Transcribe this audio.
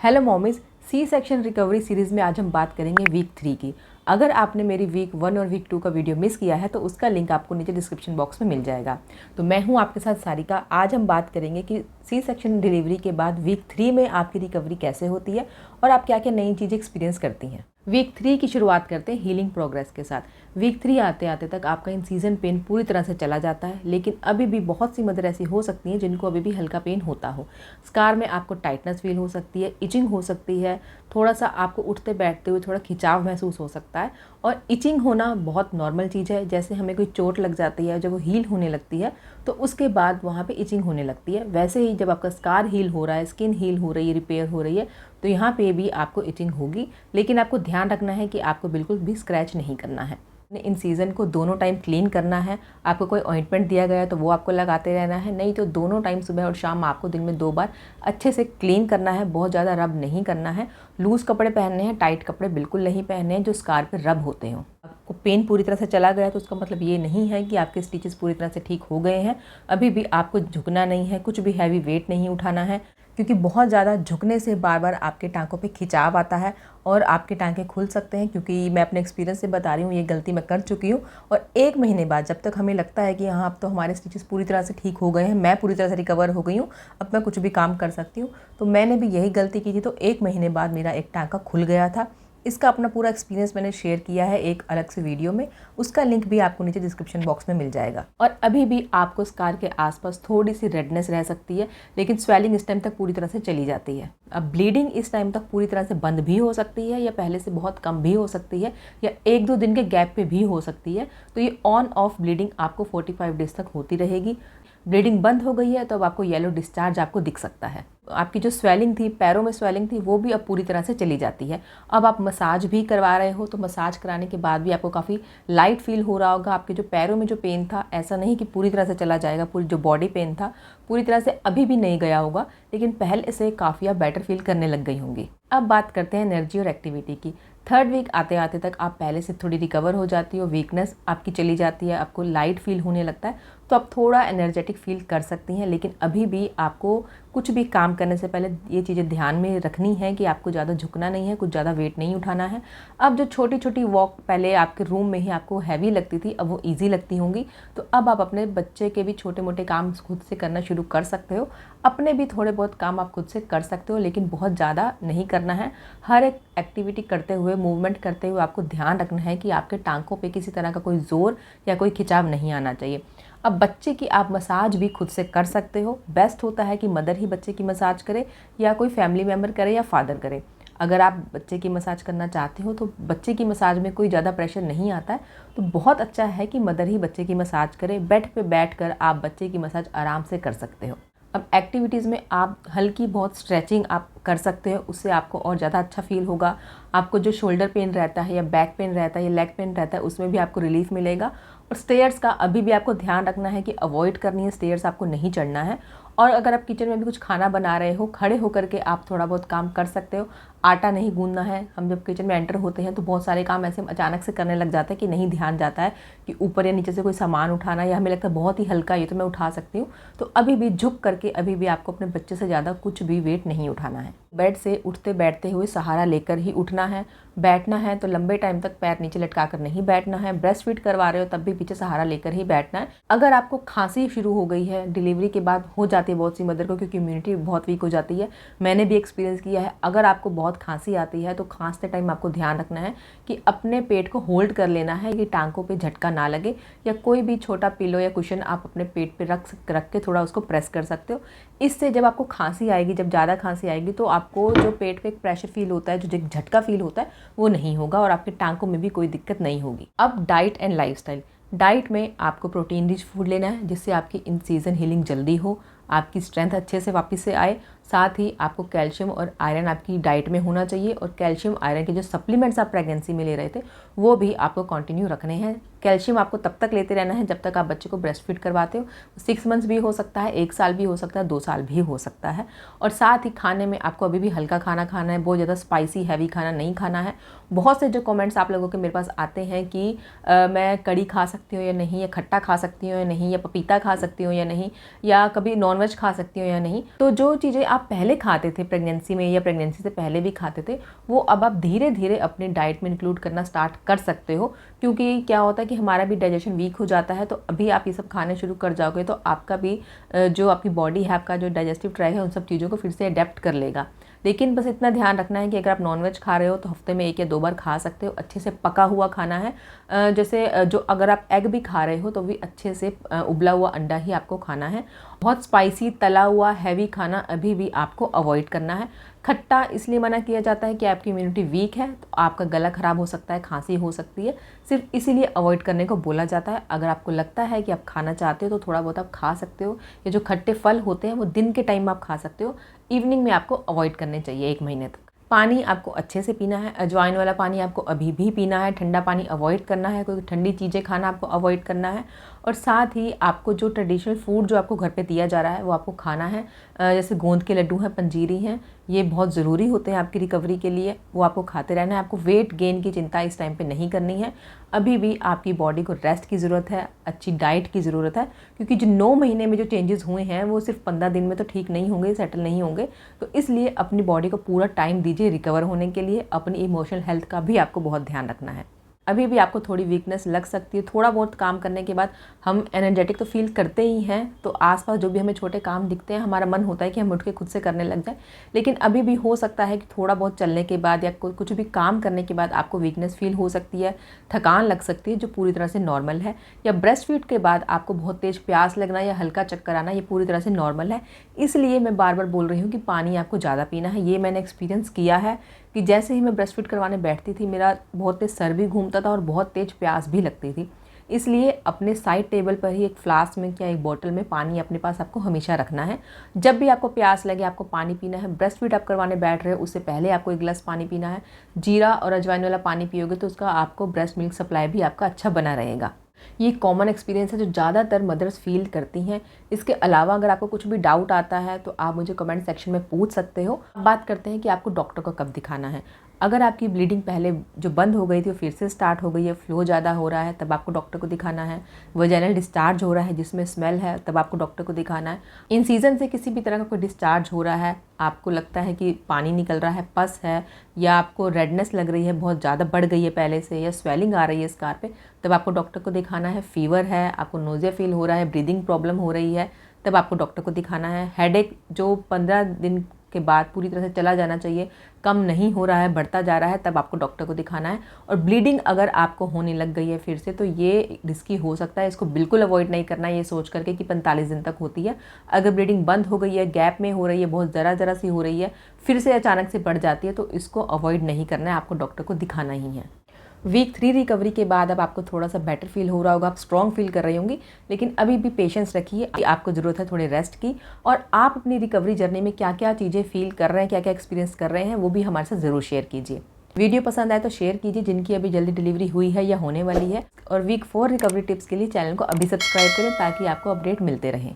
Hello mommies, C section recovery series में आज हम बात करेंगे वीक 3 की। अगर आपने मेरी वीक 1 और वीक 2 का वीडियो मिस किया है तो उसका लिंक आपको नीचे डिस्क्रिप्शन बॉक्स में मिल जाएगा। तो मैं हूं आपके साथ सारिका। आज हम बात करेंगे कि सी सेक्शन डिलीवरी के बाद वीक 3 में आपकी रिकवरी कैसे होती है और आप क्या क्या नई चीज़ें एक्सपीरियंस करती हैं। वीक 3 की शुरुआत करते हैं हीलिंग प्रोग्रेस के साथ। वीक 3 आते आते तक आपका इन सीजन पेन पूरी तरह से चला जाता है, लेकिन अभी भी बहुत सी मदर ऐसी हो सकती हैं जिनको अभी भी हल्का पेन होता हो। स्कार में आपको टाइटनेस फील हो सकती है, इचिंग हो सकती है, थोड़ा सा आपको उठते बैठते हुए थोड़ा खिंचाव महसूस हो सकता है। और इचिंग होना बहुत नॉर्मल चीज़ है। जैसे हमें कोई चोट लग जाती है, जब वो हील होने लगती है तो उसके बाद वहाँ पे इचिंग होने लगती है। वैसे ही जब आपका स्कार हील हो रहा है, स्किन हील हो रही है, रिपेयर हो रही है, तो यहाँ पे भी आपको इचिंग होगी। लेकिन आपको ध्यान रखना है कि आपको बिल्कुल भी स्क्रैच नहीं करना है। इन सीज़न को दोनों टाइम क्लीन करना है। आपको कोई ऑइंटमेंट दिया गया है तो वो आपको लगाते रहना है, नहीं तो दोनों टाइम सुबह और शाम आपको दिन में 2 बार अच्छे से क्लीन करना है। बहुत ज़्यादा रब नहीं करना है। लूज़ कपड़े पहनने हैं, टाइट कपड़े बिल्कुल नहीं पहनने हैं जो स्कार पे रब होते हों। आपको पेन पूरी तरह से चला गया तो उसका मतलब ये नहीं है कि आपके स्टिचेस पूरी तरह से ठीक हो गए हैं। अभी भी आपको झुकना नहीं है, कुछ भी हैवी वेट नहीं उठाना है, क्योंकि बहुत ज़्यादा झुकने से बार बार आपके टाँकों पे खिंचाव आता है और आपके टाँके खुल सकते हैं। क्योंकि मैं अपने एक्सपीरियंस से बता रही हूँ, ये गलती मैं कर चुकी हूँ। और 1 महीने बाद जब तक हमें लगता है कि हाँ अब तो हमारे स्टिचेस पूरी तरह से ठीक हो गए हैं, मैं पूरी तरह से रिकवर हो गई हूँ, अब मैं कुछ भी काम कर सकती हूँ, तो मैंने भी यही गलती की थी। तो 1 महीने बाद मेरा एक टाँका खुल गया था। इसका अपना पूरा एक्सपीरियंस मैंने शेयर किया है एक अलग से वीडियो में, उसका लिंक भी आपको नीचे डिस्क्रिप्शन बॉक्स में मिल जाएगा। और अभी भी आपको स्कार के आसपास थोड़ी सी रेडनेस रह सकती है, लेकिन स्वेलिंग इस टाइम तक पूरी तरह से चली जाती है। अब ब्लीडिंग इस टाइम तक पूरी तरह से बंद भी हो सकती है, या पहले से बहुत कम भी हो सकती है, या 1-2 दिन के गैप पे भी हो सकती है। तो ये ऑन ऑफ ब्लीडिंग आपको 45 डेज तक होती रहेगी। ब्लीडिंग बंद हो गई है तो अब आपको येलो डिस्चार्ज आपको दिख सकता है। आपकी जो स्वेलिंग थी, पैरों में स्वेलिंग थी, वो भी अब पूरी तरह से चली जाती है। अब आप मसाज भी करवा रहे हो तो मसाज कराने के बाद भी आपको काफ़ी लाइट फील हो रहा होगा। आपके जो पैरों में जो पेन था, ऐसा नहीं कि पूरी तरह से चला जाएगा, पूरी जो बॉडी पेन था पूरी तरह से अभी भी नहीं गया होगा, लेकिन पहले से काफ़ी आप बेटर फील करने लग गई होंगी। अब बात करते हैं एनर्जी और एक्टिविटी की। 3rd वीक आते आते तक आप पहले से थोड़ी रिकवर हो जाती हो, वीकनेस आपकी चली जाती है, आपको लाइट फील होने लगता है, तो आप थोड़ा एनर्जेटिक फील कर सकती हैं। लेकिन अभी भी आपको कुछ भी काम करने से पहले ये चीज़ें ध्यान में रखनी है कि आपको ज़्यादा झुकना नहीं है, कुछ ज़्यादा वेट नहीं उठाना है। अब जो छोटी छोटी वॉक पहले आपके रूम में ही आपको हैवी लगती थी, अब वो ईजी लगती होंगी। तो अब आप अपने बच्चे के भी छोटे मोटे काम खुद से करना शुरू कर सकते हो। अपने भी थोड़े बहुत काम आप खुद से कर सकते हो, लेकिन बहुत ज़्यादा नहीं करना है। हर एक एक्टिविटी करते हुए, मूवमेंट करते हुए आपको ध्यान रखना है कि आपके टांकों पे किसी तरह का कोई ज़ोर या कोई खिंचाव नहीं आना चाहिए। अब बच्चे की आप मसाज भी खुद से कर सकते हो। बेस्ट होता है कि मदर ही बच्चे की मसाज करे, या कोई फैमिली मेम्बर करे, या फादर करे। अगर आप बच्चे की मसाज करना चाहते हो तो बच्चे की मसाज में कोई ज़्यादा प्रेशर नहीं आता है, तो बहुत अच्छा है कि मदर ही बच्चे की मसाज करे। बेड पे बैठकर आप बच्चे की मसाज आराम से कर सकते हो। अब एक्टिविटीज़ में आप हल्की बहुत स्ट्रेचिंग आप कर सकते हो, उससे आपको और ज़्यादा अच्छा फील होगा। आपको जो शोल्डर पेन रहता है, या बैक पेन रहता है, या लेग पेन रहता है, उसमें भी आपको रिलीफ मिलेगा। और स्टेयर्स का अभी भी आपको ध्यान रखना है कि अवॉइड करनी है, स्टेयर्स आपको नहीं चढ़ना है। और अगर आप किचन में भी कुछ खाना बना रहे हो, खड़े होकर के आप थोड़ा बहुत काम कर सकते हो। आटा नहीं गूंदना है। हम जब किचन में एंटर होते हैं तो बहुत सारे काम ऐसे अचानक से करने लग जाते हैं कि नहीं ध्यान जाता है कि ऊपर या नीचे से कोई सामान उठाना, या हमें लगता है बहुत ही हल्का, ये तो मैं उठा सकती हूँ। तो अभी भी झुक करके अभी भी आपको अपने बच्चे से ज़्यादा कुछ भी वेट नहीं उठाना है। बेड से उठते बैठते हुए सहारा लेकर ही उठना है। बैठना है तो लंबे टाइम तक पैर नीचे लटका कर नहीं बैठना है। ब्रेस्ट फीड करवा रहे हो तब भी पीछे सहारा लेकर ही बैठना है। अगर आपको खांसी शुरू हो गई है, डिलीवरी के बाद हो जाती है बहुत सी मदर को, क्योंकि इम्यूनिटी बहुत वीक हो जाती है, मैंने भी एक्सपीरियंस किया है। अगर आपको बहुत खांसी आती है तो खांसते टाइम आपको ध्यान रखना है कि अपने पेट को होल्ड कर लेना है, कि टांगों पे झटका ना लगे, या कोई भी छोटा पिलो या कुशन आप अपने पेट पे रख के थोड़ा उसको प्रेस कर सकते हो। इससे जब आपको खांसी आएगी, जब ज़्यादा खांसी आएगी, तो आपको जो पेट पे एक प्रेशर फील होता है, जो झटका फील होता है, वो नहीं होगा और आपके टांगों में भी कोई दिक्कत नहीं होगी। अब डाइट एंड लाइफस्टाइल। डाइट में आपको प्रोटीन रिच फूड लेना है, जिससे आपकी इन सीज़न हीलिंग जल्दी हो, आपकी स्ट्रेंथ अच्छे से वापस से आए। साथ ही आपको कैल्शियम और आयरन आपकी डाइट में होना चाहिए, और कैल्शियम आयरन के जो सप्लीमेंट्स आप प्रेगनेंसी में ले रहे थे वो भी आपको कंटिन्यू रखने हैं। कैल्शियम आपको तब तक लेते रहना है जब तक आप बच्चे को ब्रेस्ट फीड करवाते हो। 6 मंथ्स भी हो सकता है, 1 साल भी हो सकता है, 2 साल भी हो सकता है। और साथ ही खाने में आपको अभी भी हल्का खाना खाना है, बहुत ज़्यादा स्पाइसी हैवी खाना नहीं खाना है। बहुत से जो कमेंट्स आप लोगों के मेरे पास आते हैं कि मैं कड़ी खा सकती हूँ या नहीं, या खट्टा खा सकती हूँ या नहीं, या पपीता खा सकती हूँ या नहीं, या कभी नॉनवेज खा सकती हूँ या नहीं। तो जो चीज़ें आप पहले खाते थे प्रेगनेंसी में या प्रेगनेंसी से पहले भी खाते थे, वो अब आप धीरे धीरे अपनी डाइट में इंक्लूड करना स्टार्ट कर सकते हो। क्योंकि क्या होता है कि हमारा भी डाइजेशन वीक हो जाता है, तो अभी आप ये सब खाने शुरू कर जाओगे तो आपका भी जो आपकी बॉडी है, आपका जो डाइजेस्टिव ट्रैक है, उन सब चीज़ों को फिर से अडेप्ट कर लेगा। लेकिन बस इतना ध्यान रखना है कि अगर आप नॉनवेज खा रहे हो तो हफ्ते में 1 या 2 बार खा सकते हो। अच्छे से पका हुआ खाना है, जैसे जो अगर आप एग भी खा रहे हो तो भी अच्छे से उबला हुआ अंडा ही आपको खाना है। बहुत स्पाइसी तला हुआ हैवी खाना अभी भी आपको अवॉइड करना है। खट्टा इसलिए मना किया जाता है कि आपकी इम्यूनिटी वीक है, तो आपका गला ख़राब हो सकता है, खांसी हो सकती है, सिर्फ इसीलिए अवॉइड करने को बोला जाता है। अगर आपको लगता है कि आप खाना चाहते हो तो थोड़ा बहुत आप खा सकते हो। ये जो खट्टे फल होते हैं वो दिन के टाइम में आप खा सकते हो, इवनिंग में आपको अवॉइड करने चाहिए 1 महीने तक। पानी आपको अच्छे से पीना है, अजवाइन वाला पानी आपको अभी भी पीना है, ठंडा पानी अवॉइड करना है, कोई ठंडी चीज़ें खाना आपको अवॉइड करना है। और साथ ही आपको जो ट्रेडिशनल फूड जो आपको घर पे दिया जा रहा है वो आपको खाना है। जैसे गोंद के लड्डू हैं, पंजीरी हैं, ये बहुत ज़रूरी होते हैं आपकी रिकवरी के लिए, वो आपको खाते रहना है। आपको वेट गेन की चिंता इस टाइम पे नहीं करनी है। अभी भी आपकी बॉडी को रेस्ट की ज़रूरत है, अच्छी डाइट की ज़रूरत है, क्योंकि जो 9 महीने में जो चेंजेस हुए हैं वो सिर्फ 15 दिन में तो ठीक नहीं होंगे, सेटल नहीं होंगे। तो इसलिए अपनी बॉडी को पूरा टाइम दीजिए रिकवर होने के लिए। अपनी इमोशनल हेल्थ का भी आपको बहुत ध्यान रखना है। अभी भी आपको थोड़ी वीकनेस लग सकती है, थोड़ा बहुत काम करने के बाद हम एनर्जेटिक तो फील करते ही हैं, तो आसपास जो भी हमें छोटे काम दिखते हैं हमारा मन होता है कि हम उठ के खुद से करने लग जाएं। लेकिन अभी भी हो सकता है कि थोड़ा बहुत चलने के बाद या कुछ भी काम करने के बाद आपको वीकनेस फील हो सकती है, थकान लग सकती है, जो पूरी तरह से नॉर्मल है। या ब्रेस्ट फीड के बाद आपको बहुत तेज़ प्यास लगना या हल्का चक्कर आना, ये पूरी तरह से नॉर्मल है। इसलिए मैं बार बार बोल रही हूँ कि पानी आपको ज़्यादा पीना है। ये मैंने एक्सपीरियंस किया है कि जैसे ही मैं ब्रेस्ट फीड करवाने बैठती थी मेरा बहुत तेज़ सर भी घूमता था और बहुत तेज़ प्यास भी लगती थी। इसलिए अपने साइड टेबल पर ही एक फ्लास्क में या एक बोतल में पानी अपने पास आपको हमेशा रखना है। जब भी आपको प्यास लगे आपको पानी पीना है। ब्रेस्ट फीड आप करवाने बैठ रहे हो उससे पहले आपको 1 गिलास पानी पीना है। जीरा और अजवाइन वाला पानी पियोगे तो उसका आपको ब्रेस्ट मिल्क सप्लाई भी आपका अच्छा बना रहेगा। ये कॉमन एक्सपीरियंस है जो ज़्यादातर मदर्स फील करती हैं। इसके अलावा अगर आपको कुछ भी डाउट आता है तो आप मुझे कमेंट सेक्शन में पूछ सकते हो। बात करते हैं कि आपको डॉक्टर को कब दिखाना है। अगर आपकी ब्लीडिंग पहले जो बंद हो गई थी वो फिर से स्टार्ट हो गई है, फ्लो ज़्यादा हो रहा है, तब आपको डॉक्टर को दिखाना है। वजाइनल डिस्चार्ज हो रहा है जिसमें स्मेल है, तब आपको डॉक्टर को दिखाना है। इन सीज़न से किसी भी तरह का कोई डिस्चार्ज हो रहा है, आपको लगता है कि पानी निकल रहा है, पस है, या आपको रेडनेस लग रही है, बहुत ज़्यादा बढ़ गई है पहले से, या स्वेलिंग आ रही है स्कार पे, तब आपको डॉक्टर को दिखाना है। फीवर है, आपको नोज़िया फील हो रहा है, ब्रीदिंग प्रॉब्लम हो रही है, तब आपको डॉक्टर को दिखाना है। हेडेक जो 15 दिन के बाद पूरी तरह से चला जाना चाहिए, कम नहीं हो रहा है, बढ़ता जा रहा है, तब आपको डॉक्टर को दिखाना है। और ब्लीडिंग अगर आपको होने लग गई है फिर से तो ये रिस्की हो सकता है, इसको बिल्कुल अवॉइड नहीं करना है ये सोच करके कि 45 दिन तक होती है। अगर ब्लीडिंग बंद हो गई है, गैप में हो रही है, बहुत ज़रा सी हो रही है, फिर से अचानक से बढ़ जाती है, तो इसको अवॉइड नहीं करना है, आपको डॉक्टर को दिखाना ही है। वीक 3 रिकवरी के बाद अब आपको थोड़ा सा बेटर फील हो रहा होगा, आप स्ट्रॉन्ग फील कर रही होंगी, लेकिन अभी भी पेशेंस रखिए। आपको ज़रूरत है थोड़े रेस्ट की। और आप अपनी रिकवरी जर्नी में क्या क्या चीज़ें फील कर रहे हैं, क्या क्या एक्सपीरियंस कर रहे हैं, वो भी हमारे साथ ज़रूर शेयर कीजिए। वीडियो पसंद आए तो शेयर कीजिए जिनकी अभी जल्दी डिलीवरी हुई है या होने वाली है। और वीक 4 रिकवरी टिप्स के लिए चैनल को अभी सब्सक्राइब करें ताकि आपको अपडेट मिलते रहें।